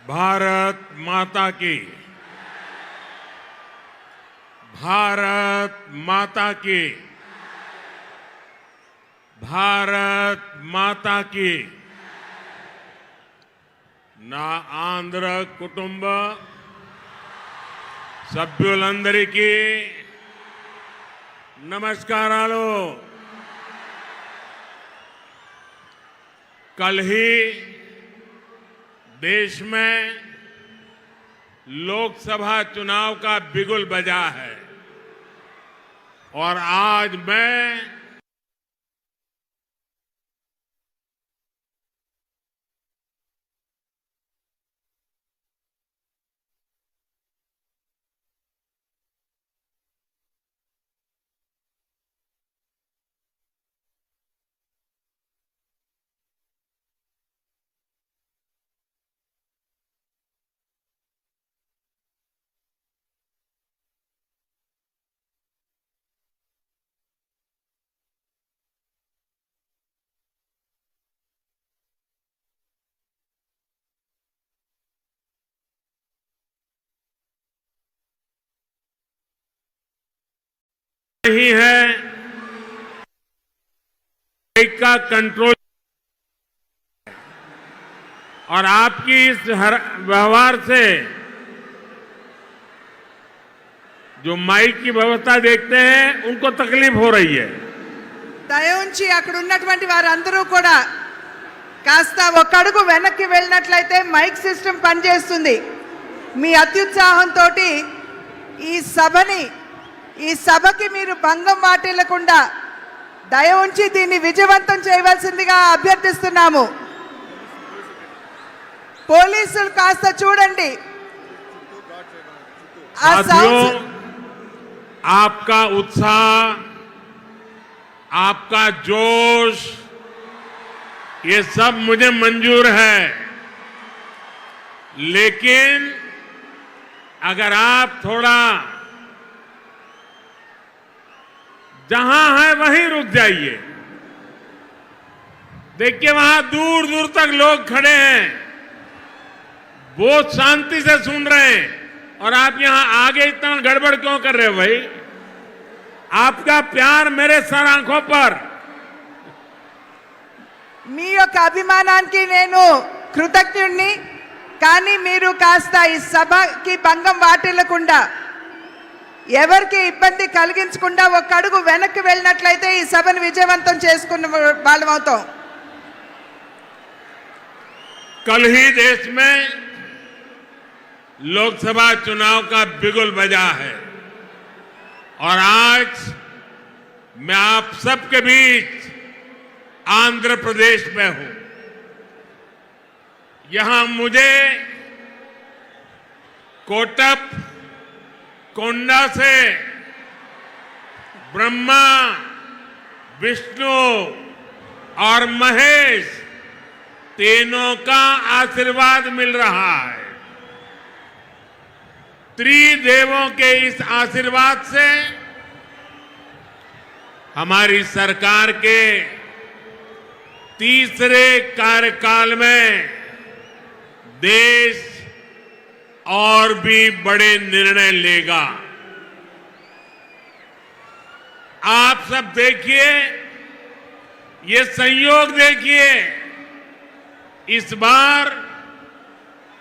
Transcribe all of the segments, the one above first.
भारत माता की, भारत माता की, भारत माता की। నా ఆంధ్ర కుటుంబ సభ్యులందరికీ నమస్కారాలు। कल ही देश में लोकसभा चुनाव का बिगुल बजा है और आज मैं नहीं है का कंट्रोल और आपकी इस व्यवहार से जो माइक की व्यवस्था देखते हैं उनको तकलीफ हो रही है। దయవుంచి అక్కడ ఉన్నటువంటి వారందరూ కూడా కాస్త ఒక అడుగు వెనక్కి వెళ్ళినట్లయితే మైక్ సిస్టమ్ పనిచేస్తుంది। మీ అత్యుత్సాహంతో ఈ సభకి మీరు భంగం వాటిల్లకుండా దయవుంచి దీన్ని విజయవంతం చేయవలసిందిగా అభ్యర్థిస్తున్నాము। పోలీసులు కాస్త చూడండి। आपका उत्साह, आपका जोश, ये सब मुझे मंजूर है, लेकिन अगर आप थोड़ा जहां है वहीं रुक जाइए। देखिए वहां दूर दूर तक लोग खड़े हैं, बहुत शांति से सुन रहे हैं और आप यहां आगे इतना गड़बड़ क्यों कर रहे हो भाई? आपका प्यार मेरे सर आंखों पर। మీ యొక్క అభిమానానికి నేను కృతజ్ఞుడిని, కానీ మీరు కాస్త ఈ సభకి భంగం వాటిల్లకుండా ఎవరికి ఇబ్బంది కలిగించకుండా ఒక అడుగు వెనక్కి వెళ్ళినట్లయితే ఈ సభను విజయవంతం చేసుకున్న వాళ్ళం అవుతాం। कल ही देश में लोकसभा चुनाव का बिगुल बजा है और आज मैं आप सबके बीच आंध्र प्रदेश में हूं। यहां मुझे कोटप कोंडा से ब्रह्मा, विष्णु और महेश तीनों का आशीर्वाद मिल रहा है। त्रिदेवों के इस आशीर्वाद से हमारी सरकार के तीसरे कार्यकाल में देश और भी बड़े निर्णय लेगा। आप सब देखिए, ये संयोग देखिए, इस बार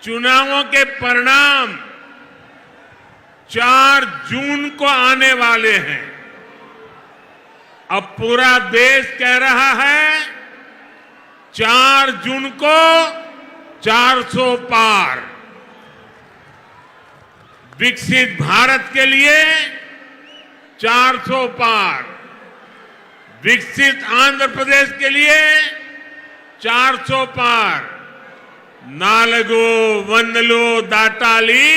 चुनावों के परिणाम 4 जून को आने वाले हैं। अब पूरा देश कह रहा है 4 जून को 400 पार। विकसित भारत के लिए 400 पार, विकसित आंध्र प्रदेश के लिए 400 पार। नालगो वंदलो दाटाली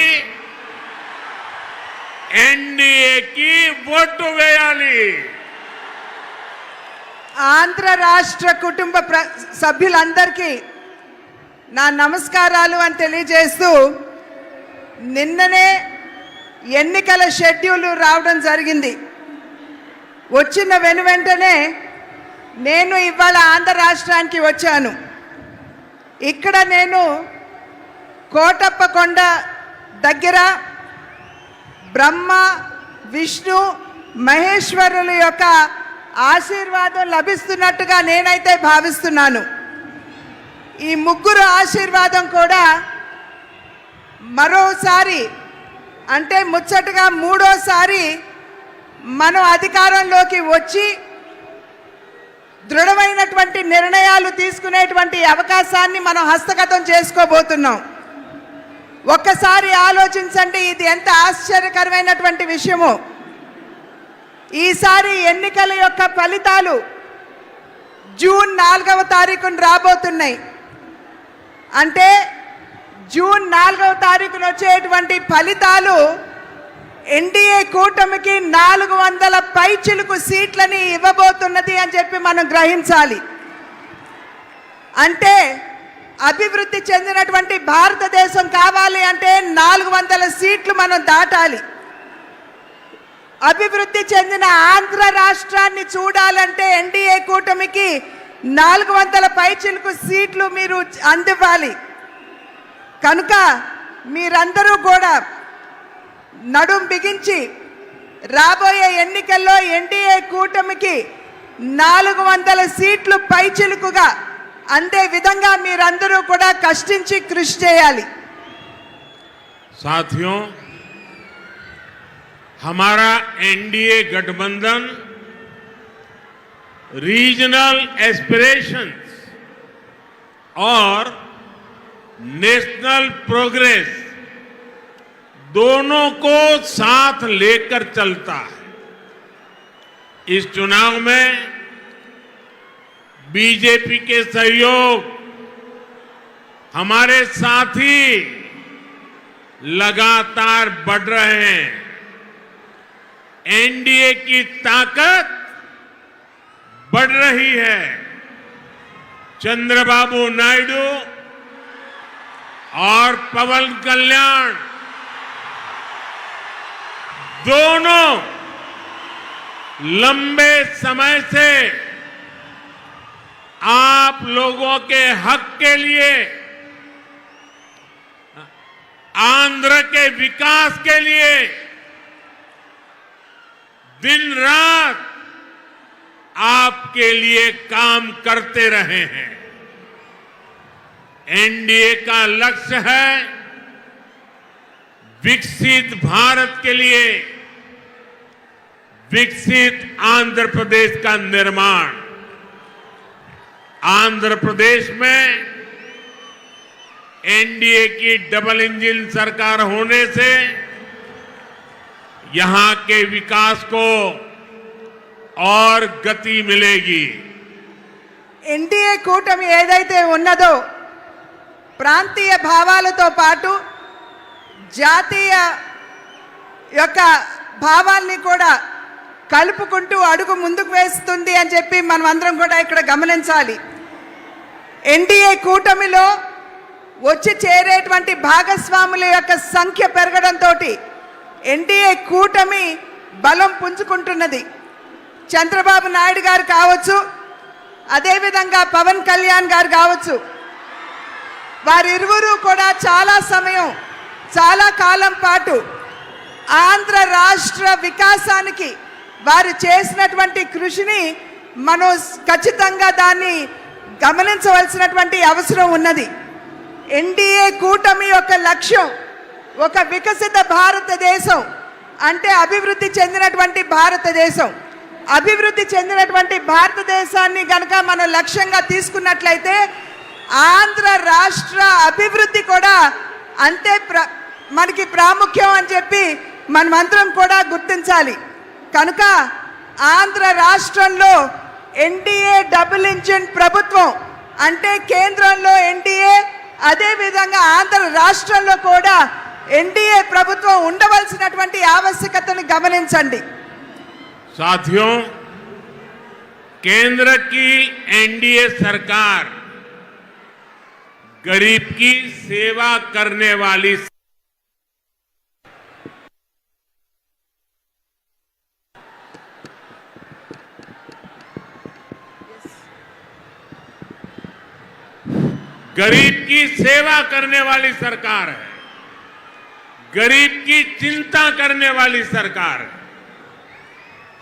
एनडीए की वोटु వేయాలి। ఆంధ్ర రాష్ట్ర కుటుంబ సభ్యులందరికీ నా నమస్కారాలు అని తెలియజేస్తూ, నిన్ననే ఎన్నికల షెడ్యూల్ రావడం జరిగింది। వచ్చిన వెంటనే నేను ఇవాళ ఆంధ్ర రాష్ట్రానికి వచ్చాను। ఇక్కడ నేను కోటప్ప కొండ దగ్గర బ్రహ్మ విష్ణు మహేశ్వరుల యొక్క ఆశీర్వాదం లభిస్తున్నట్టుగా నేనైతే భావిస్తున్నాను. ఈ ముగ్గురు ఆశీర్వాదం కూడా మరోసారి అంటే ముచ్చటగా మూడోసారి మనం అధికారంలోకి వచ్చి దృఢమైనటువంటి నిర్ణయాలు తీసుకునేటువంటి అవకాశాన్ని మనం హస్తగతం చేసుకోబోతున్నాం. ఒక్కసారి ఆలోచించండి, ఇది ఎంత ఆశ్చర్యకరమైనటువంటి విషయమో. ఈసారి ఎన్నికల యొక్క ఫలితాలు జూన్ 4వ తారీఖున రాబోతున్నాయి. అంటే జూన్ 4వ తారీఖున వచ్చేటువంటి ఫలితాలు ఎన్డీఏ కూటమికి 400 పైచిలుకు సీట్లని ఇవ్వబోతున్నది అని చెప్పి మనం గ్రహించాలి. అంటే అభివృద్ధి చెందినటువంటి భారతదేశం కావాలి అంటే 400 సీట్లు మనం దాటాలి. అభివృద్ధి చెందిన ఆంధ్ర రాష్ట్రాన్ని చూడాలంటే ఎన్డీఏ కూటమికి 400 పైచిలుకు సీట్లు మీరు అందివ్వాలి. కనుక మీరందరూ కూడా నడుం బిగించి రాబోయే ఎన్నికల్లో ఎన్డీఏ కూటమికి 400 సీట్లు పైచిలుకుగా అందే విధంగా మీరందరూ కూడా కష్టించి కృషి చేయాలి. साथियों, हमारा एनडीए गठबंधन रीजनल एस्पिरेशंस और नेशनल प्रोग्रेस दोनों को साथ लेकर चलता है. इस चुनाव में बीजेपी के सहयोग हमारे साथी लगातार बढ़ रहे हैं. एनडीए की ताकत बढ़ रही है. चंद्रबाबू नायडू और पवन कल्याण दोनों लंबे समय से आप लोगों के हक के लिए, आंध्र के विकास के लिए दिन रात आपके लिए काम करते रहे हैं. एनडीए का लक्ष्य है विकसित भारत के लिए विकसित आंध्र प्रदेश का निर्माण. आंध्र प्रदेश में एनडीए की डबल इंजन सरकार होने से यहां के विकास को और गति मिलेगी. ఎన్డీఏ కూటమి ఏదైతే ఉన్నదో ప్రాంతీయ భావాలతో పాటు జాతీయ యొక్క భావాల్ని కూడా కలుపుకుంటూ అడుగు ముందుకు వేస్తుంది అని చెప్పి మనం అందరం కూడా ఇక్కడ గమనించాలి. ఎన్డీఏ కూటమిలో వచ్చి చేరేటువంటి భాగస్వాముల యొక్క సంఖ్య పెరగడంతో ఎన్డీఏ కూటమి బలం పుంజుకుంటున్నది. చంద్రబాబు నాయుడు గారు కావచ్చు, అదేవిధంగా పవన్ కళ్యాణ్ గారు కావచ్చు, వారిరువురు కూడా చాలా సమయం చాలా కాలం పాటు ఆంధ్ర రాష్ట్ర వికాసానికి వారు చేసినటువంటి కృషిని మనం ఖచ్చితంగా దాన్ని గమనించవలసినటువంటి అవసరం ఉన్నది. ఎన్డీఏ కూటమి యొక్క లక్ష్యం ఒక వికసిత భారతదేశం, అంటే అభివృద్ధి చెందినటువంటి భారతదేశం. అభివృద్ధి చెందినటువంటి భారతదేశాన్ని గనక మనం లక్ష్యంగా తీసుకున్నట్లయితే ఆంధ్ర రాష్ట్ర అభివృద్ధి కూడా అంతే మనకి ప్రాముఖ్యం అని చెప్పి మనమందరం కూడా గుర్తించాలి. కనుక ఆంధ్ర రాష్ట్రంలో ఎన్డీఏ డబుల్ ఇంజిన్ ప్రభుత్వం అంటే కేంద్రంలో ఎన్డీఏ, అదేవిధంగా ఆంధ్ర రాష్ట్రంలో కూడా ఎన్డీఏ ప్రభుత్వం ఉండవలసినటువంటి ఆవశ్యకతను గమనించండి. साथियों, केंद्र की एनडीए सरकार गरीब की सेवा करने वाली गरीब की सेवा करने वाली सरकार है, गरीब की चिंता करने वाली सरकार है।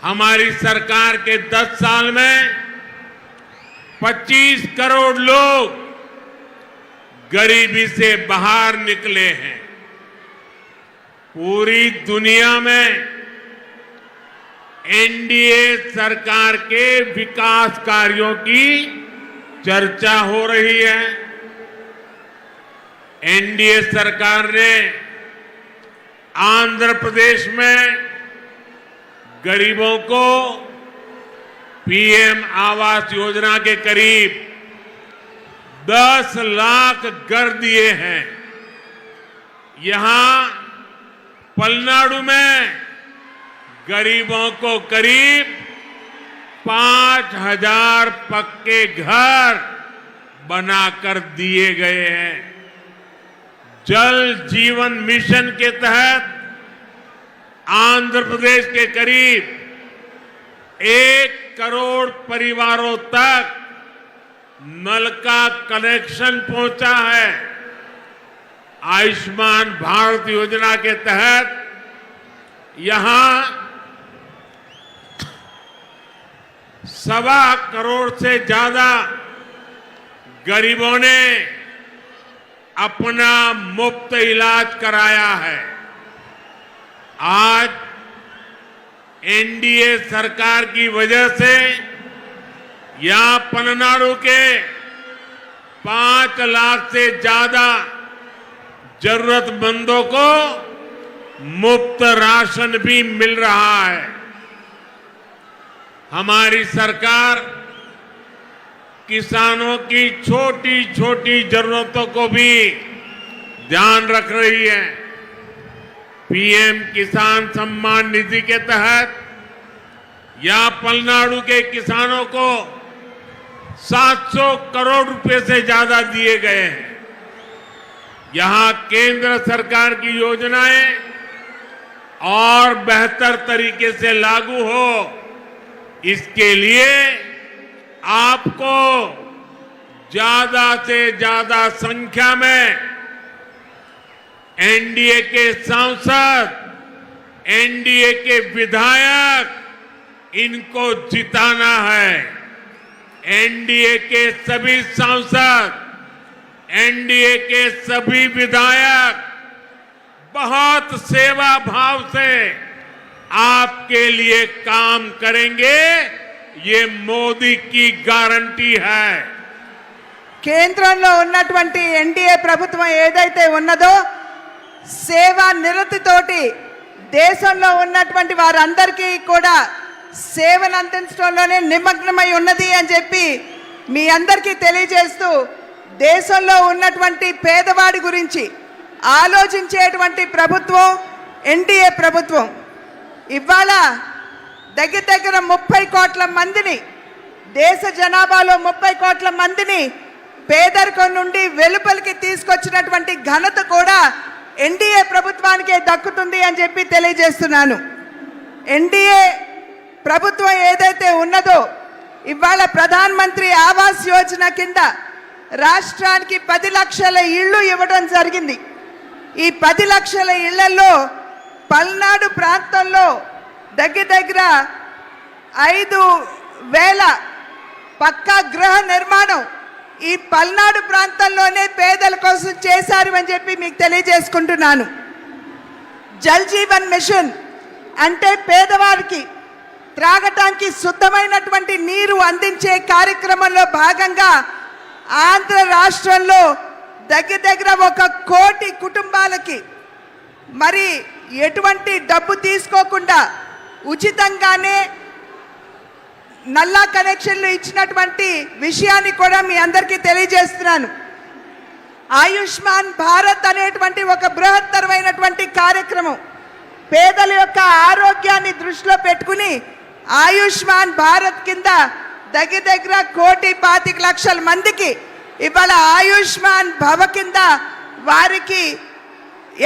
हमारी सरकार के 10 साल में 25 करोड़ लोग गरीबी से बाहर निकले हैं। पूरी दुनिया में एनडीए सरकार के विकास कार्यों की चर्चा हो रही है। एनडीए सरकार ने आंध्र प्रदेश में गरीबों को पीएम आवास योजना के करीब 10 लाख घर दिए हैं। यहां पलनाडु में गरीबों को करीब 5,000 पक्के घर बनाकर दिए गए हैं। जल जीवन मिशन के तहत आंध्र प्रदेश के करीब 1 करोड़ परिवारों तक नल का कनेक्शन पहुंचा है। आयुष्मान भारत योजना के तहत यहां 1.25 करोड़ से ज्यादा गरीबों ने अपना मुफ्त इलाज कराया है। आज एनडीए सरकार की वजह से यहां पलनाडु के 5 लाख से ज्यादा जरूरतमंदों को मुफ्त राशन भी मिल रहा है। हमारी सरकार किसानों की छोटी छोटी जरूरतों को भी ध्यान रख रही है। पीएम किसान सम्मान निधि के तहत यहां पलनाडु के किसानों को 700 करोड़ रुपए से ज्यादा दिए गए हैं। यहां केंद्र सरकार की योजनाएं और बेहतर तरीके से लागू हो, इसके लिए आपको ज्यादा से ज्यादा संख्या में एनडीए के सांसद, एनडीए के विधायक, इनको जिताना है। एनडीए के सभी सांसद, एनडीए के सभी विधायक बहुत सेवा भाव से आपके लिए काम करेंगे, ये मोदी की गारंटी है। కేంద్రంలో ఉన్నటువంటి ఎన్డీఏ ప్రభుత్వం ఏదైతే ఉన్నదో సేవా నిరతితోటి దేశంలో ఉన్నటువంటి వారందరికీ కూడా సేవను అందించడంలోనే నిమగ్నమై ఉన్నది అని చెప్పి మీ అందరికీ తెలియజేస్తూ, దేశంలో ఉన్నటువంటి పేదవాడి గురించి ఆలోచించేటువంటి ప్రభుత్వం ఎన్డీఏ ప్రభుత్వం. ఇవాళ దగ్గర 30 కోట్ల మందిని, దేశ జనాభాలో 30 కోట్ల మందిని పేదరికం నుండి వెలుపలికి తీసుకొచ్చినటువంటి ఘనత కూడా ఎన్డీఏ ప్రభుత్వానికే దక్కుతుంది అని చెప్పి తెలియజేస్తున్నాను. ఎన్డీఏ ప్రభుత్వం ఏదైతే ఉన్నదో ఇవాళ ప్రధాన్ మంత్రి ఆవాస్ యోజన కింద రాష్ట్రానికి 10 లక్షల ఇళ్ళు ఇవ్వడం జరిగింది. ఈ 10 లక్షల ఇళ్లలో పల్నాడు ప్రాంతంలో దగ్గర 5,000 పక్కా గృహ నిర్మాణం ఈ పల్నాడు ప్రాంతంలోనే పేదల కోసం చేశారు అని చెప్పి మీకు తెలియజేసుకుంటున్నాను. జల్ జీవన్ మిషన్ అంటే పేదవారికి త్రాగటానికి శుద్ధమైనటువంటి నీరు అందించే కార్యక్రమంలో భాగంగా ఆంధ్ర రాష్ట్రంలో దగ్గర 1 కోటి కుటుంబాలకి మరి ఎటువంటి డబ్బు తీసుకోకుండా ఉచితంగానే నల్లా కనెక్షన్లు ఇచ్చినటువంటి విషయాన్ని కూడా మీ అందరికీ తెలియజేస్తున్నాను. ఆయుష్మాన్ భారత్ అనేటువంటి ఒక బృహత్తరమైనటువంటి కార్యక్రమం పేదల యొక్క ఆరోగ్యాన్ని దృష్టిలో పెట్టుకుని ఆయుష్మాన్ భారత్ కింద దగ్గర 1,25,00,000 మందికి ఇవాళ ఆయుష్మాన్ భవ కింద వారికి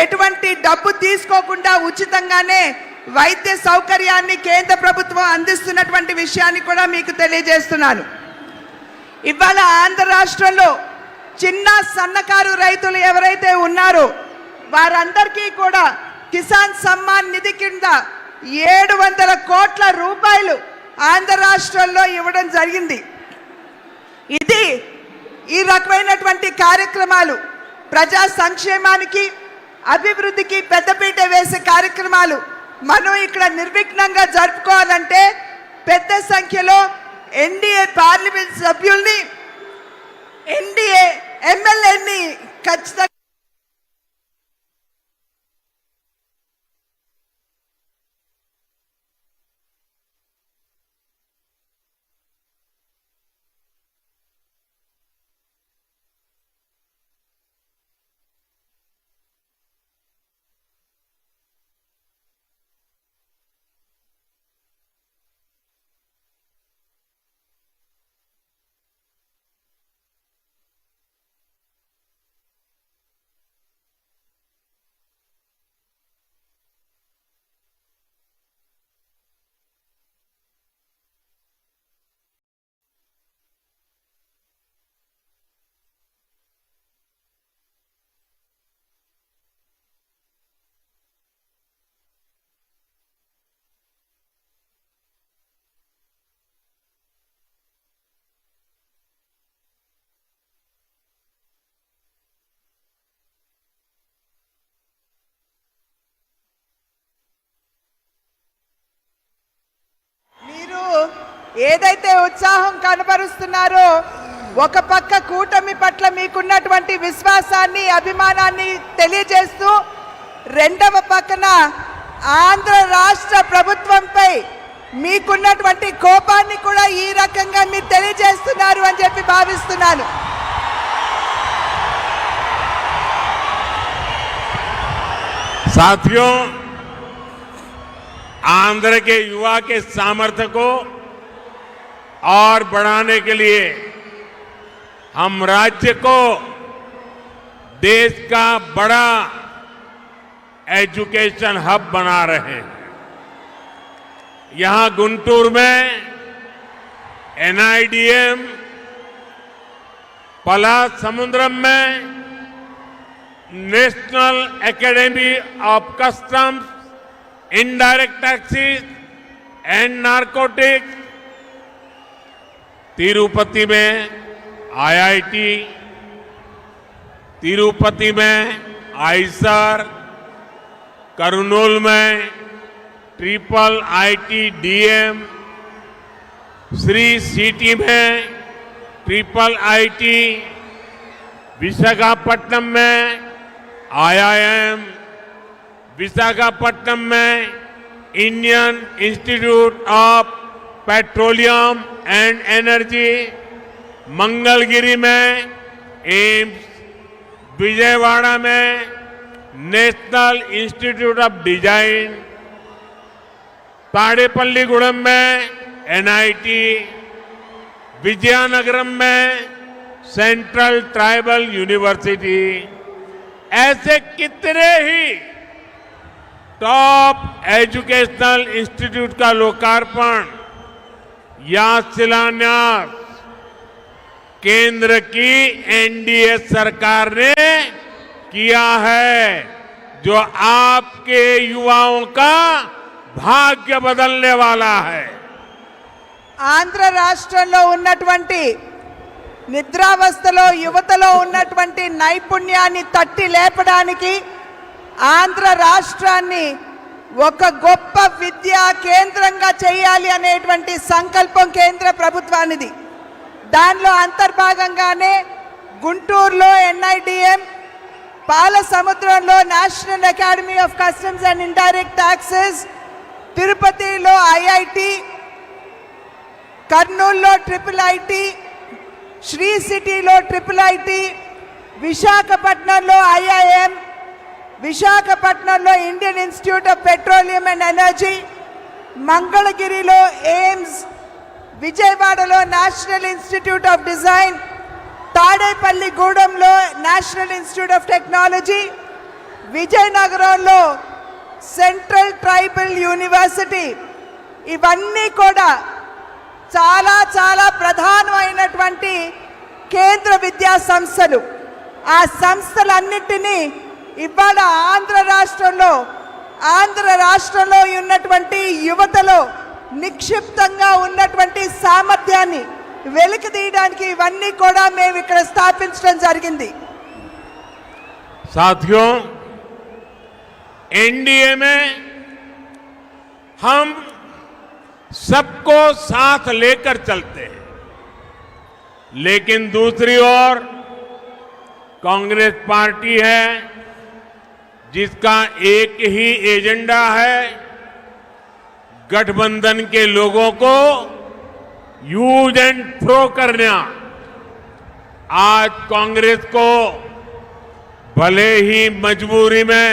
ఎటువంటి డబ్బు తీసుకోకుండా ఉచితంగానే వైద్య సౌకర్యాన్ని కేంద్ర ప్రభుత్వం అందిస్తున్నటువంటి విషయాన్ని కూడా మీకు తెలియజేస్తున్నాను. ఇవాళ ఆంధ్ర రాష్ట్రంలో చిన్న సన్నకారు రైతులు ఎవరైతే ఉన్నారో వారందరికీ కూడా కిసాన్ సమ్మాన్ నిధి కింద 700 కోట్ల రూపాయలు ఆంధ్ర రాష్ట్రంలో ఇవ్వడం జరిగింది. ఇది ఈ రకమైనటువంటి కార్యక్రమాలు ప్రజా సంక్షేమానికి అభివృద్ధికి పెద్దపీట వేసే కార్యక్రమాలు మనం ఇక్కడ నిర్విఘ్నంగా జరుపుకోవాలంటే పెద్ద సంఖ్యలో ఎన్డీఏ పార్లమెంట్ సభ్యుల్ని ఎన్డీఏ ఎమ్మెల్యేని ఖచ్చితంగా ఏదైతే ఉత్సాహం కనబరుస్తున్నారో ఒక పక్క కూటమి పట్ల మీకున్నటువంటి విశ్వాసాన్ని అభిమానాన్ని తెలియజేస్తూ రెండవ పక్కన ఆంధ్ర రాష్ట్ర ప్రభుత్వంపై మీకున్నటువంటి కోపాన్ని కూడా ఈ రకంగా మీరు తెలియజేస్తున్నారు అని చెప్పి భావిస్తున్నాను. साथियों, आंध्र के युवा के सामर्थ्य को और बढ़ाने के लिए हम राज्य को देश का बड़ा एजुकेशन हब बना रहे हैं. यहां गुंटूर में NIDM, पलासमुद्रम में national academy of customs, indirect taxes and narcotics, Tirupati में IIT, तिरुपति में आईसर, करनूल में IIT-DM, श्री सिटी में IIIT, विशाखापट्टनम में IIM, विशाखापट्टनम में Indian institute of petroleum and energy, Mangalagiri में एम्स, विजयवाड़ा में national institute of design, Tadepalligudem में NIT, विजयनगरम में सेंट्रल ट्राइबल यूनिवर्सिटी, ऐसे कितने ही टॉप एजुकेशनल इंस्टीट्यूट का लोकार्पण या शिलान्यास केंद्र की NDA सरकार ने किया है, जो आपके युवाओं का भाग्य बदलने वाला है. ఆంధ్ర రాష్ట్రంలో ఉన్నటువంటి నిద్రావస్థలో యువతలో ఉన్నటువంటి నైపుణ్యాన్ని తట్టి లేపడానికి ఆంధ్ర రాష్ట్రాన్ని ఒక గొప్ప విద్యా కేంద్రంగా చేయాలి అనేటువంటి సంకల్పం కేంద్ర ప్రభుత్వానిది. దానిలో అంతర్భాగంగానే గుంటూరులో NIDM, పాలసముద్రంలో national academy of customs and indirect taxes, తిరుపతిలో IIT, కర్నూలులో IIIT, శ్రీ సిటీలో IIIT, విశాఖపట్నంలో IIM, విశాఖపట్నంలో Indian institute of petroleum and energy, మంగళగిరిలో ఎయిమ్స్, విజయవాడలో నేషనల్ ఇన్స్టిట్యూట్ ఆఫ్ డిజైన్, తాడేపల్లిగూడెంలో నేషనల్ ఇన్స్టిట్యూట్ ఆఫ్ టెక్నాలజీ, విజయనగరంలో సెంట్రల్ ట్రైబల్ యూనివర్సిటీ, ఇవన్నీ కూడా చాలా చాలా ప్రధానమైనటువంటి కేంద్ర విద్యా సంస్థలు. ఆ సంస్థలన్నిటినీ ఇవాళ ఆంధ్ర రాష్ట్రంలో ఉన్నటువంటి యువతలో నిక్షిప్తంగా ఉన్నటువంటి సామర్థ్యాన్ని వెలికి తీయడానికి ఇవన్నీ కూడా మేము ఇక్కడ స్థాపించడం జరిగింది. साथियों, एनडीए में हम सबको साथ लेकर चलते हैं, लेकिन दूसरी ओर कांग्रेस पार्टी है जिसका एक ही एजेंडा है गठबंधन के लोगों को यूज एंड थ्रो करना। आज कांग्रेस को भले ही मजबूरी में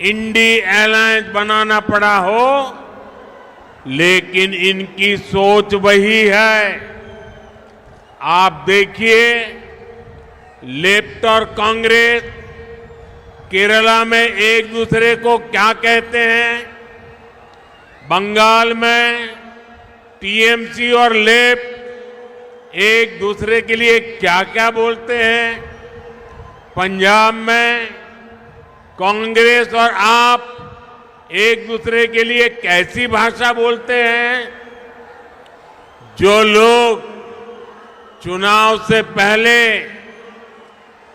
इंडी अलायंस बनाना पड़ा हो, लेकिन इनकी सोच वही है। आप देखिए, लेफ्ट और कांग्रेस केरला में एक दूसरे को क्या कहते हैं, बंगाल में टीएमसी और लेफ्ट एक दूसरे के लिए क्या क्या बोलते हैं, पंजाब में कांग्रेस और आप एक दूसरे के लिए कैसी भाषा बोलते हैं। जो लोग चुनाव से पहले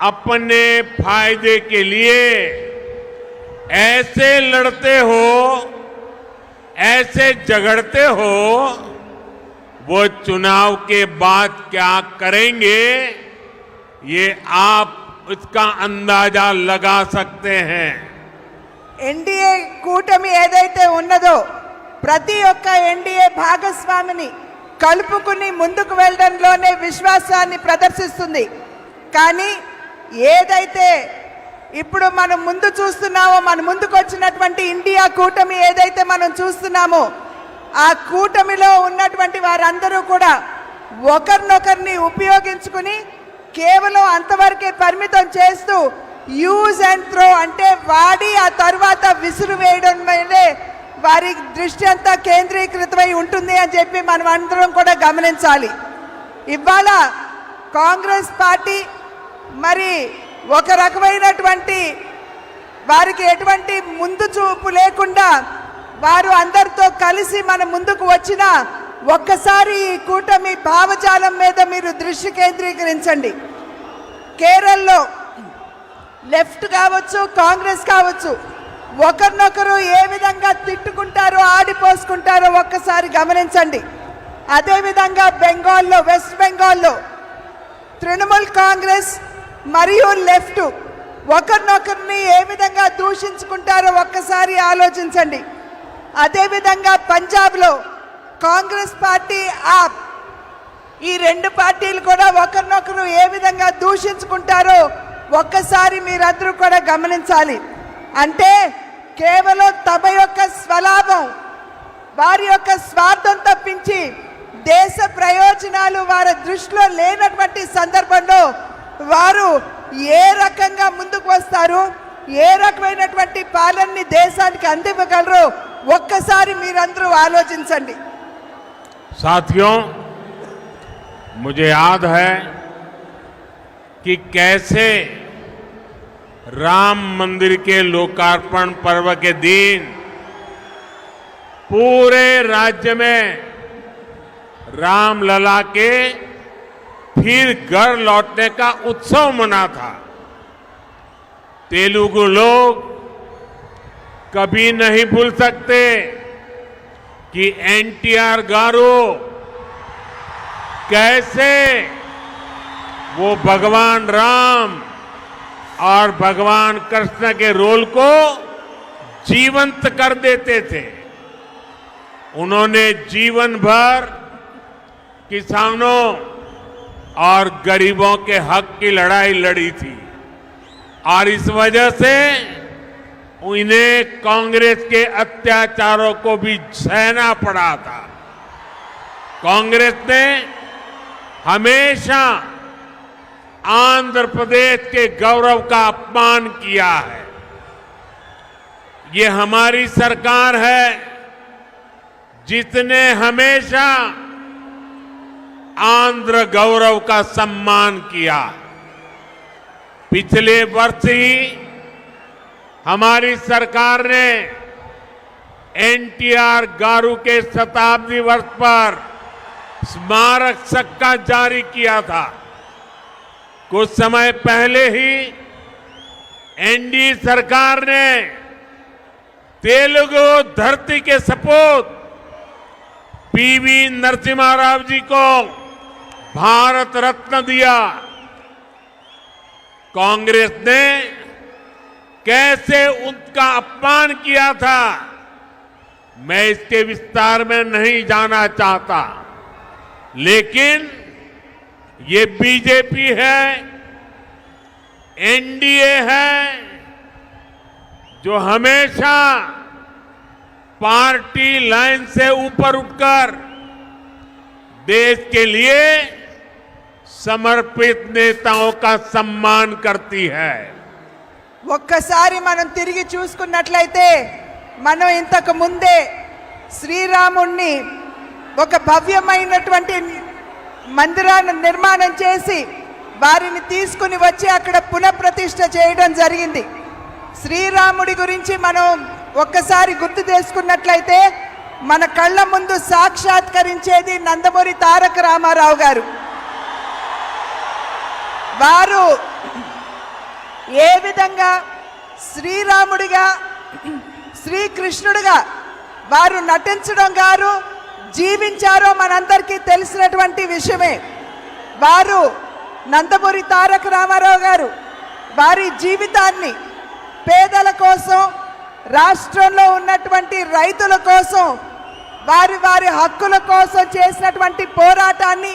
अपने फायदे के लिए ऐसे लड़ते हो, ऐसे झगड़ते हो, वो चुनाव के बाद क्या करेंगे, ये आप इसका अंदाजा लगा सकते हैं। ఎన్డీఏ కూటమి ఏదైతే ఉన్నదో ప్రతి ఒక్క ఎన్డీఏ భాగస్వామిని కలుపుకుని ముందుకు వెళ్ళడంలోనే విశ్వాసాన్ని ప్రదర్శిస్తుంది. కానీ ఏదైతే ఇప్పుడు మనం ముందు చూస్తున్నామో, మన ముందుకు వచ్చినటువంటి ఇండియా కూటమి ఏదైతే మనం చూస్తున్నామో, ఆ కూటమిలో ఉన్నటువంటి వారందరూ కూడా ఒకరినొకరిని ఉపయోగించుకుని కేవలం అంతవరకే పరిమితం చేస్తూ యూజ్ అండ్ త్రో అంటే వాడి ఆ తర్వాత విసురు వేయడం మీదే వారి దృష్టి అంతా కేంద్రీకృతమై ఉంటుంది అని చెప్పి మనం అందరం కూడా గమనించాలి. ఇవాళ కాంగ్రెస్ పార్టీ మరి ఒక రకమైనటువంటి వారికి ఎటువంటి ముందు చూపు లేకుండా వారు అందరితో కలిసి మన ముందుకు వచ్చిన ఒక్కసారి ఈ కూటమి భావజాలం మీద మీరు దృష్టి కేంద్రీకరించండి. కేరళలో లెఫ్ట్ కావచ్చు, కాంగ్రెస్ కావచ్చు, ఒకరినొకరు ఏ విధంగా తిట్టుకుంటారో, ఆడిపోసుకుంటారో ఒక్కసారి గమనించండి. అదేవిధంగా బెంగాల్లో, వెస్ట్ బెంగాల్లో తృణమూల్ కాంగ్రెస్ మరియు లెఫ్ట్ ఒకరినొకరిని ఏ విధంగా దూషించుకుంటారో ఒక్కసారి ఆలోచించండి. అదేవిధంగా పంజాబ్లో కాంగ్రెస్ పార్టీ, ఆప్, ఈ రెండు పార్టీలు కూడా ఒకరినొకరు ఏ విధంగా దూషించుకుంటారో ఒక్కసారి మీరందరూ కూడా గమనించాలి. అంటే కేవలం తమ యొక్క స్వలాభం, వారి యొక్క స్వార్థం తప్పించి దేశ ప్రయోజనాలు వారి దృష్టిలో లేనటువంటి సందర్భంలో వారు ఏ రకంగా ముందుకు వస్తారు, ఏ రకమైనటువంటి పాలనని దేశానికి అందివ్వగలరో ఒక్కసారి మీరందరూ ఆలోచించండి. साथियों, मुझे याद है कि कैसे राम मंदिर के लोकार्पण पर्व के दिन पूरे राज्य में रामलला के फिर घर लौटने का उत्सव मना था। तेलुगु लोग कभी नहीं भूल सकते कि एनटीआर गारू कैसे वो भगवान राम और भगवान कृष्ण के रोल को जीवंत कर देते थे। उन्होंने जीवन भर किसानों और गरीबों के हक की लड़ाई लड़ी थी और इस वजह से इन्हें कांग्रेस के अत्याचारों को भी सहना पड़ा था। कांग्रेस ने हमेशा आंध्र प्रदेश के गौरव का अपमान किया है। ये हमारी सरकार है जिसने हमेशा आंध्र गौरव का सम्मान किया। पिछले वर्ष ही हमारी सरकार ने एनटीआर गारू के शताब्दी वर्ष पर स्मारक सिक्का जारी किया था। कुछ समय पहले ही एनडीए सरकार ने तेलुगु धरती के सपूत पीवी नरसिम्हा राव जी को भारत रत्न दिया। कांग्रेस ने कैसे उनका अपमान किया था, मैं इसके विस्तार में नहीं जाना चाहता, लेकिन ये बीजेपी है, एनडीए है, जो हमेशा पार्टी लाइन से ऊपर उठकर देश के लिए समर्पित नेताओं का सम्मान करती है। ఒక్కసారి మనం తిరిగి చూసుకున్నట్లయితే మనం ఇంతకు ముందే శ్రీరాముణ్ణి ఒక భవ్యమైనటువంటి మందిరాన్ని నిర్మాణం చేసి వారిని తీసుకుని వచ్చి అక్కడ పునఃప్రతిష్ఠ చేయడం జరిగింది। శ్రీరాముడి గురించి మనం ఒక్కసారి గుర్తు చేసుకున్నట్లయితే మన కళ్ళ ముందు సాక్షాత్కరించేది నందమూరి తారక రామారావు గారు। వారు ఏ విధంగా శ్రీరాముడిగా శ్రీకృష్ణుడిగా వారు నటించడం గారు జీవించారో మనందరికీ తెలిసినటువంటి విషయమే। వారు నందమూరి తారక రామారావు గారు వారి జీవితాన్ని పేదల కోసం, రాష్ట్రంలో ఉన్నటువంటి రైతుల కోసం, వారి వారి హక్కుల కోసం చేసినటువంటి పోరాటాన్ని,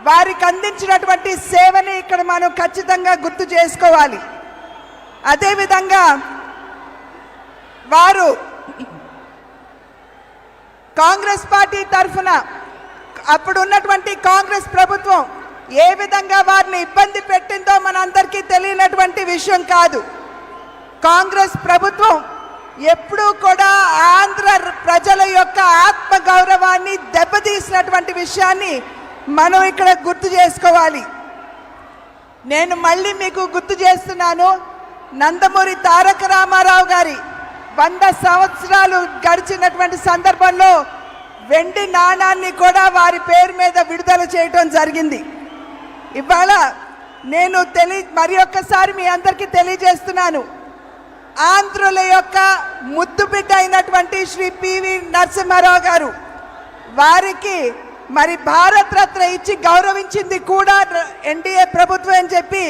వారికి అందించినటువంటి సేవని ఇక్కడ మనం ఖచ్చితంగా గుర్తు చేసుకోవాలి। అదేవిధంగా వారు కాంగ్రెస్ పార్టీ తరఫున అప్పుడు ఉన్నటువంటి కాంగ్రెస్ ప్రభుత్వం ఏ విధంగా వారిని ఇబ్బంది పెట్టిందో మనందరికీ తెలియనటువంటి విషయం కాదు। కాంగ్రెస్ ప్రభుత్వం ఎప్పుడూ కూడా ఆంధ్ర ప్రజల యొక్క ఆత్మ గౌరవాన్ని దెబ్బతీసినటువంటి విషయాన్ని మనం ఇక్కడ గుర్తు చేసుకోవాలి। నేను మళ్ళీ మీకు గుర్తు చేస్తున్నాను, నందమూరి తారక రామారావు గారి 100 సంవత్సరాలు గడిచినటువంటి సందర్భంలో వెండి నాణాన్ని కూడా వారి పేరు మీద విడుదల చేయడం జరిగింది। ఇవాళ నేను మరి ఒక్కసారి మీ అందరికీ తెలియజేస్తున్నాను, ఆంధ్రుల యొక్క ముద్దు బిడ్డ అయినటువంటి శ్రీ పివి నరసింహారావు గారు వారికి మరి భారత రత్న ఇచ్చి గౌరవించింది కూడా ఎన్డీఏ ప్రభుత్వం అని చెప్పి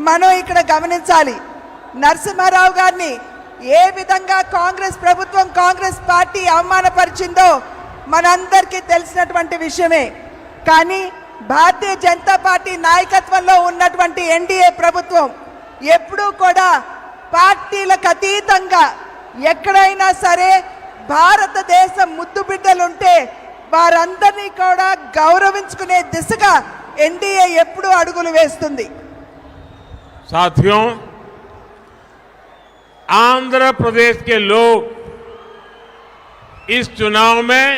మనం ఇక్కడ గమనించాలి। నరసింహారావు గారిని ఏ విధంగా కాంగ్రెస్ ప్రభుత్వం, కాంగ్రెస్ పార్టీ అవమానపరిచిందో మనందరికీ తెలిసినటువంటి విషయమే। కానీ భారతీయ జనతా పార్టీ నాయకత్వంలో ఉన్నటువంటి ఎన్డీఏ ప్రభుత్వం ఎప్పుడూ కూడా పార్టీలకు అతీతంగా ఎక్కడైనా సరే భారతదేశం ముద్దు బిడ్డలుంటే వారందరినీ కూడా గౌరవించుకునే దిశగా ఎన్డీఏ ఎప్పుడూ అడుగులు వేస్తుంది। साथियों, आंध्र प्रदेश के लोग इस चुनाव में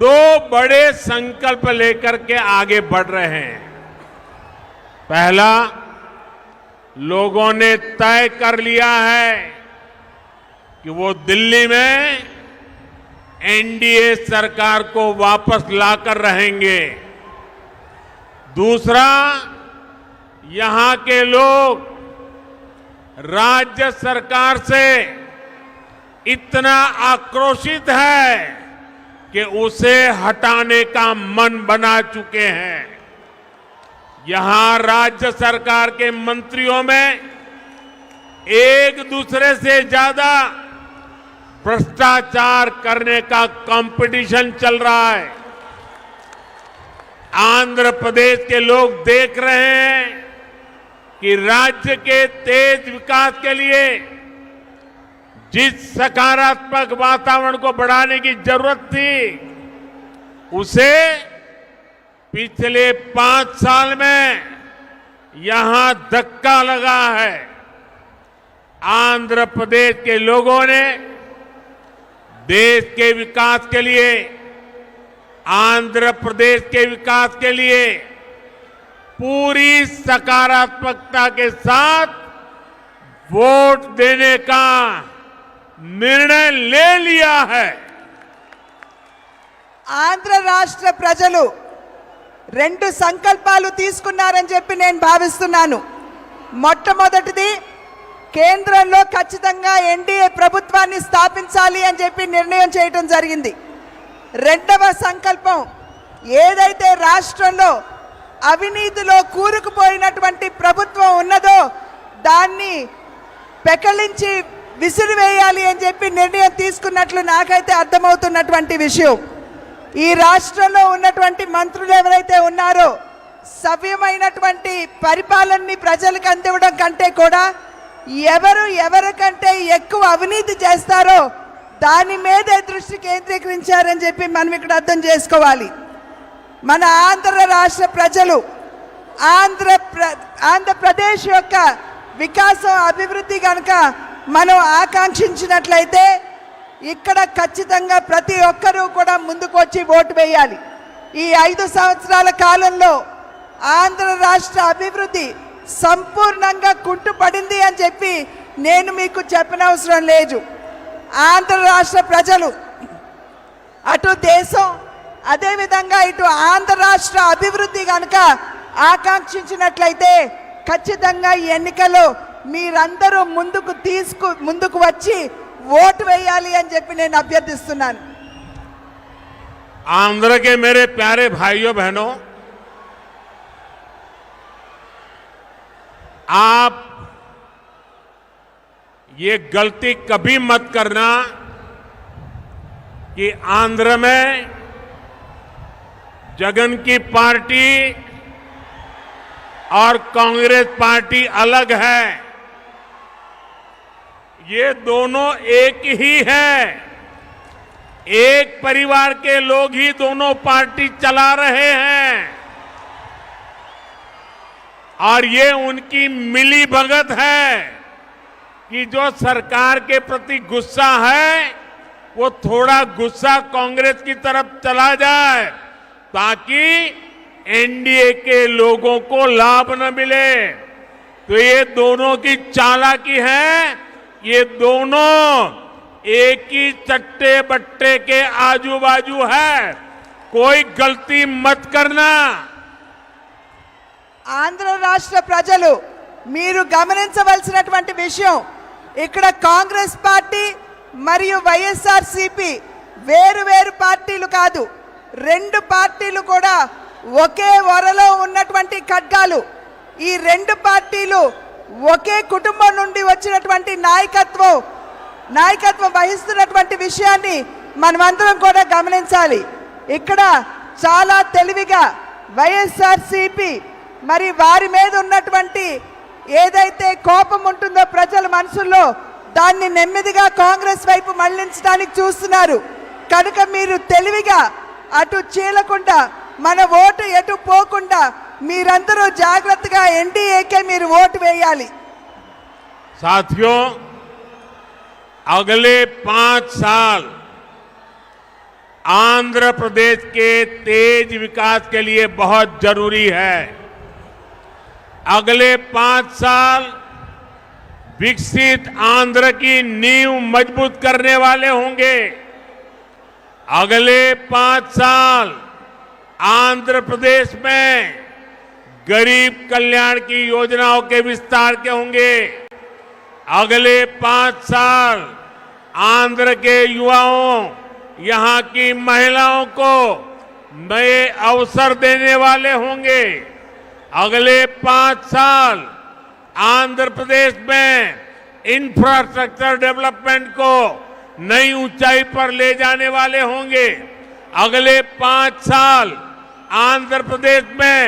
2 बड़े संकल्प लेकर के आगे बढ़ रहे हैं। पहला, लोगों ने तय कर लिया है कि वो दिल्ली में एनडीए सरकार को वापस लाकर रहेंगे। दूसरा, यहां के लोग राज्य सरकार से इतना आक्रोशित है कि उसे हटाने का मन बना चुके हैं। यहां राज्य सरकार के मंत्रियों में एक दूसरे से ज्यादा भ्रष्टाचार करने का कंपटीशन चल रहा है। आंध्र प्रदेश के लोग देख रहे हैं कि राज्य के तेज विकास के लिए जिस सकारात्मक वातावरण को बढ़ाने की जरूरत थी, उसे पिछले 5 साल में यहां धक्का लगा है। आंध्र प्रदेश के लोगों ने देश के विकास के लिए, आंध्र प्रदेश के विकास के लिए पूरी सकारात्मकता के साथ वोट देने का निर्णय ले लिया है। ఆంధ్ర రాష్ట్ర ప్రజలు రెండు సంకల్పాలు తీసుకున్నారని చెప్పి నేను భావిస్తున్నాను. మొట్టమొదటిది, కేంద్రంలో ఖచ్చితంగా ఎన్డీఏ ప్రభుత్వాన్ని స్థాపించాలి అని చెప్పి నిర్ణయం చేయడం జరిగింది. రెండవ సంకల్పం, ఏదైతే రాష్ట్రంలో అవినీతిలో కూరుకుపోయినటువంటి ప్రభుత్వం ఉన్నదో దాన్ని పెకలించి విసిరివేయాలి అని చెప్పి నిర్ణయం తీసుకున్నట్లు నాకైతే అర్థమవుతున్నటువంటి విషయం. ఈ రాష్ట్రంలో ఉన్నటువంటి మంత్రులు ఎవరైతే ఉన్నారో సవ్యమైనటువంటి పరిపాలనని ప్రజలకు అందివ్వడం కంటే కూడా ఎవరికంటే ఎక్కువ అవినీతి చేస్తారో దాని మీదే దృష్టి కేంద్రీకరించారని చెప్పి మనం ఇక్కడ అర్థం చేసుకోవాలి. మన ఆంధ్ర రాష్ట్ర ప్రజలు ఆంధ్రప్రదేశ్ యొక్క వికాసం అభివృద్ధి కనుక మనం ఆకాంక్షించినట్లయితే ఇక్కడ ఖచ్చితంగా ప్రతి ఒక్కరూ కూడా ముందుకు వచ్చి ఓటు వేయాలి. ఈ 5 సంవత్సరాల కాలంలో ఆంధ్ర రాష్ట్ర అభివృద్ధి సంపూర్ణంగా కుంటుపడింది అని చెప్పి నేను మీకు చెప్పనవసరం లేదు. ఆంధ్ర రాష్ట్ర ప్రజలు అటు దేశం అదేవిధంగా ఇటు ఆంధ్ర రాష్ట్ర అభివృద్ధి కనుక ఆకాంక్షించినట్లయితే ఖచ్చితంగా ఈ ఎన్నికల్లో మీరందరూ ముందుకు వచ్చి ఓటు వేయాలి అని చెప్పి నేను అభ్యర్థిస్తున్నాను. आंध्र के मेरे प्यारे भाइयों बहनों, आप ये गलती कभी मत करना कि आंध्र में जगन की पार्टी और कांग्रेस पार्टी अलग है। ये दोनों एक ही है, एक परिवार के लोग ही दोनों पार्टी चला रहे हैं और ये उनकी मिली भगत है कि जो सरकार के प्रति गुस्सा है वो थोड़ा गुस्सा कांग्रेस की तरफ चला जाए ताकि एनडीए के लोगों को लाभ न मिले। तो ये दोनों की चालाकी है, ये दोनों एक ही चट्टे बट्टे के आजू बाजू है, कोई गलती मत करना। ఆంధ్ర రాష్ట్ర ప్రజలు మీరు గమనించవలసినటువంటి విషయం, ఇక్కడ కాంగ్రెస్ పార్టీ మరియు వైఎస్ఆర్సీపీ వేరు పార్టీలు కాదు, రెండు పార్టీలు కూడా ఒకే వరలో ఉన్నటువంటి ఖడ్గాలు. ఈ రెండు పార్టీలు ఒకే కుటుంబం నుండి వచ్చినటువంటి నాయకత్వం వహిస్తున్నటువంటి విషయాన్ని మనమందరం కూడా గమనించాలి. ఇక్కడ చాలా తెలివిగా వైఎస్ఆర్సీపీ మరి వారి మీద ఉన్నటువంటి ఏదైతే కోపం ఉంటుందో ప్రజల మనసుల్లో దాన్ని నెమ్మదిగా కాంగ్రెస్ వైపు మళ్లించడానికి చూస్తున్నారు. కనుక మీరు తెలివిగా అటు చీలకుండా మన ఓటు ఎటు పోకుండా మీరందరూ జాగ్రత్తగా ఎన్డీఏకే మీరు ఓటు వేయాలి. साथियों, अगले 5 साल आंध्र प्रदेश के तेज विकास के लिए बहुत जरूरी है। अगले 5 साल विकसित आंध्र की नींव मजबूत करने वाले होंगे। अगले 5 साल आंध्र प्रदेश में गरीब कल्याण की योजनाओं के विस्तार के होंगे। अगले 5 साल आंध्र के युवाओं, यहां की महिलाओं को नए अवसर देने वाले होंगे। अगले 5 साल आंध्र प्रदेश में इंफ्रास्ट्रक्चर डेवलपमेंट को नई ऊंचाई पर ले जाने वाले होंगे। अगले 5 साल आंध्र प्रदेश में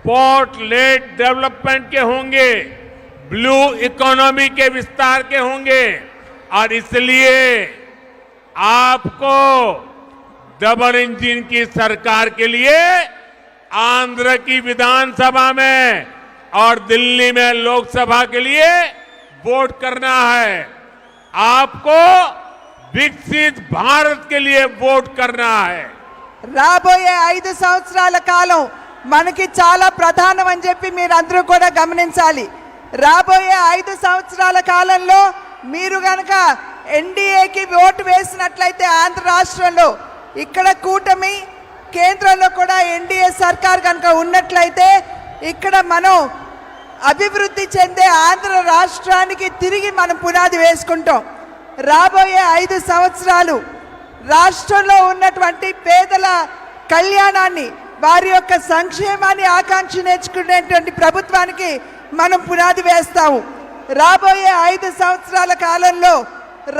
पोर्ट लेड डेवलपमेंट के होंगे, ब्लू इकोनॉमी के विस्तार के होंगे और इसलिए आपको डबल इंजन की सरकार के लिए आंध्र की विधानसभा में और दिल्ली में लोकसभा के लिए वोट करना है। आपको विकसित भारत के लिए वोट करना है। రాబోయే 5 సంవత్సరాల కాలం మనకి చాలా ప్రధానం అని చెప్పి మీరందరూ కూడా గమనించాలి. రాబోయే 5 సంవత్సరాల కాలంలో మీరు గనక ఎన్డీఏకి ఓటు వేసినట్లయితే ఆంధ్ర రాష్ట్రంలో ఇక్కడ కూటమి, కేంద్రంలో కూడా ఎన్డీఏ సర్కార్ కనుక ఉన్నట్లయితే ఇక్కడ మనం అభివృద్ధి చెందే ఆంధ్ర రాష్ట్రానికి తిరిగి మనం పునాది వేసుకుంటాం. రాబోయే 5 సంవత్సరాలు రాష్ట్రంలో ఉన్నటువంటి పేదల కళ్యాణాన్ని, వారి యొక్క సంక్షేమాన్ని ఆకాంక్షించుకునేటువంటి ప్రభుత్వానికి మనం పునాది వేస్తాము. రాబోయే 5 సంవత్సరాల కాలంలో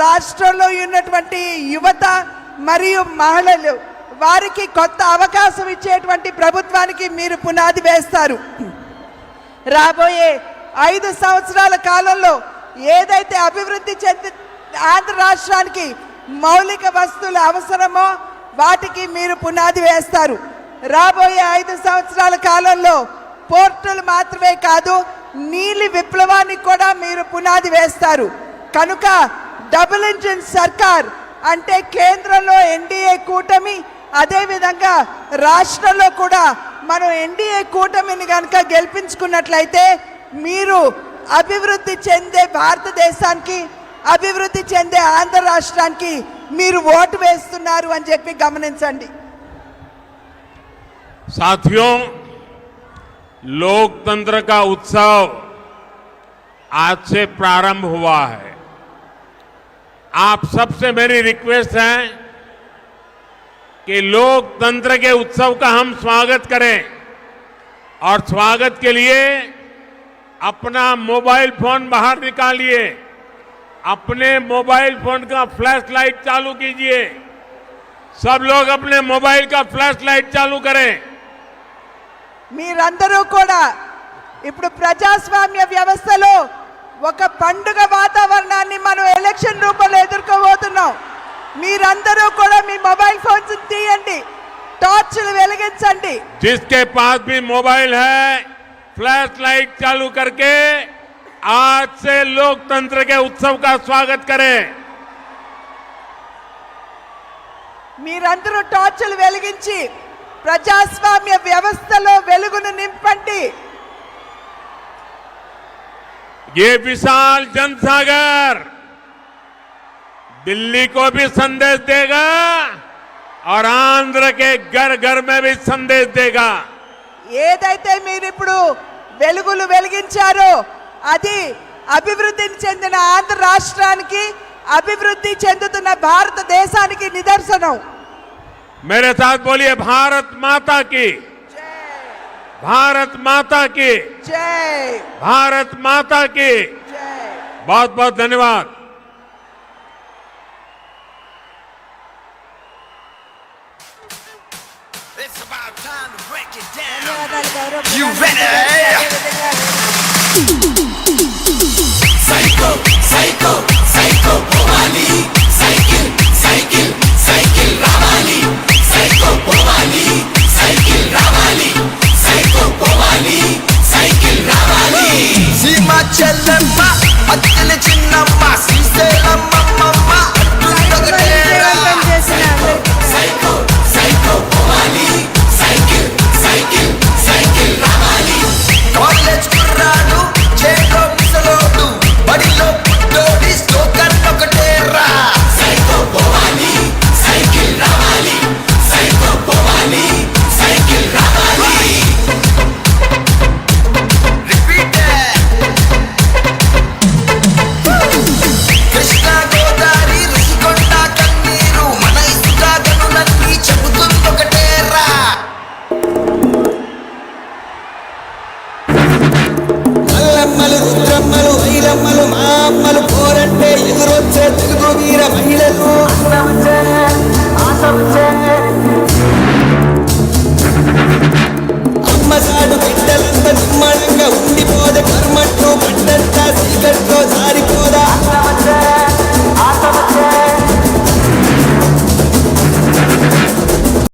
రాష్ట్రంలో ఉన్నటువంటి యువత మరియు మహిళలు వారికి కొత్త అవకాశం ఇచ్చేటువంటి ప్రభుత్వానికి మీరు పునాది వేస్తారు. రాబోయే 5 సంవత్సరాల కాలంలో ఏదైతే అభివృద్ధి చెంది ఆంధ్ర రాష్ట్రానికి మౌలిక వస్తువులు అవసరమో వాటికి మీరు పునాది వేస్తారు. రాబోయే 5 సంవత్సరాల కాలంలో పోర్టులు మాత్రమే కాదు, నీలి విప్లవానికి కూడా మీరు పునాది వేస్తారు. కనుక డబుల్ ఇంజిన్ సర్కార్ అంటే కేంద్రంలో ఎన్డీఏ కూటమి, అదేవిధంగా రాష్ట్రంలో కూడా మనం ఎన్డీఏ కూటమిని కనుక గెలిపించుకున్నట్లయితే మీరు అభివృద్ధి చెందే భారతదేశానికి, అభివృద్ధి చెందే ఆంధ్ర రాష్ట్రానికి మీరు ఓటు వేస్తున్నారు అని చెప్పి గమనించండి. साथियों, लोकतंत्र का उत्सव आज से प्रारंभ हुआ है. आप सबसे मेरी रिक्वेस्ट है कि लोकतंत्र के उत्सव का हम स्वागत करें और स्वागत के लिए अपना मोबाइल फोन बाहर निकालिए, अपने मोबाइल फोन का फ्लैश लाइट चालू कीजिए. सब लोग अपने मोबाइल का फ्लैश लाइट चालू करें. మీరందరూ కూడా ఇప్పుడు ప్రజాస్వామ్య వ్యవస్థలో ఒక పండుగ వాతావరణాన్ని మనం ఎలక్షన్ రూపంలో ఎదుర్కోబోతున్నాం. మీరందరూ కూడా మీ మొబైల్ ఫోన్స్ తీయండి, టార్చ్లు వెలిగించండి. जिसके पास भी मोबाइल है, फ्लैश लाइट चालू करके आज से लोकतंत्र के उत्सव का स्वागत करें. మీరందరూ టార్చ్లు వెలిగించి ప్రజాస్వామ్య వ్యవస్థలో వెలుగును నింపండి. ये विशाल जनसागर दिल्ली को भी संदेश देगा और आंध्र के घर घर में भी संदेश देगा. ఏదైతే మీరు ఇప్పుడు వెలుగులు వెలిగించారో అది అభివృద్ధిని చెందిన ఆంధ్ర రాష్ట్రానికి, అభివృద్ధి చెందుతున్న భారతదేశానికి నిదర్శనం. मेरे साथ बोलिए, भारत माता की, भारत माता की, జై भारत माता की. జై. बहुत बहुत धन्यवाद. It's about time to break it down. ధన్యవాదాలు గౌరవ You ప్రధానమంత్రి ready? గారికి. Psycho, psycho, psycho, Bhavani. Cycle, cycle, cycle, Ravali. Psycho, Bhavani. Cycle, Ravali. Psycho, Bhavani. Cycle, Ravali. Sima Chellamma, Attile Chinnamma, Sriselamma, Attundagadeera. విజయవంతం చేసిన అందరికీ Psycho, psycho, Bhavani. Cycle, cycle, cycle, Ravali. College kurradu, cheko misalodu, బడిలో పుట్టోడి slogan ఒకటేరా. Psycho, Bhavani. Cycle, Ravali. Psycho, Bhavani. Cycle, Ravali. Repeat it. Krishna Godavari Rushikonda కన్నీరు మన ఇసుక గనులన్నీ చెబుతుందొకటేరా. నల్లమ్మలు రుద్రమ్మలు ఐలమ్మలు మా అమ్మలు పోరంటే ఎదురొచ్చే తెలుగు వీర మహిళ